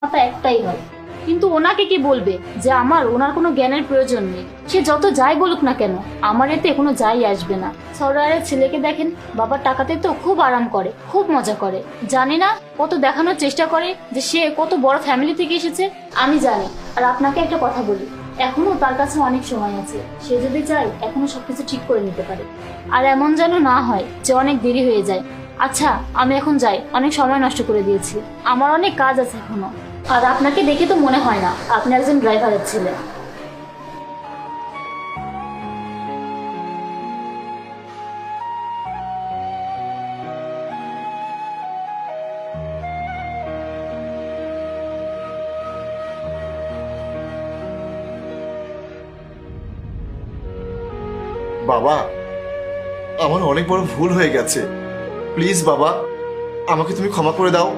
কথা একটাই হয়, কিন্তু ওনাকে কি বলবে যে আমার ওনার কোনো জ্ঞানের প্রয়োজন নেই? সে যত যাই বলুক না কেন, আমার এতে কোনো যাই আসবে না। সরওয়ারের ছেলেকে দেখেন, বাবার টাকাতে তো খুব আরাম করে, খুব মজা করে। জানি না কত দেখানোর চেষ্টা করে যে সে কত বড় ফ্যামিলি থেকে এসেছে। আমি জানি। আর আপনাকে একটা কথা বলি, এখনো তার কাছে অনেক সময় আছে। সে যদি চায় এখনো সবকিছু ঠিক করে নিতে পারে। আর এমন যেন না হয় যে অনেক দেরি হয়ে যায়। আচ্ছা, আমি এখন যাই, অনেক সময় নষ্ট করে দিয়েছি। আমার অনেক কাজ আছে এখনো। আর আপনাকে দেখে তো মনে হয় না আপনি একজন ড্রাইভারের ছেলে। বাবা, আমার অনেক বড় ভুল হয়ে গেছে। প্লিজ বাবা, আমাকে তুমি ক্ষমা করে দাও।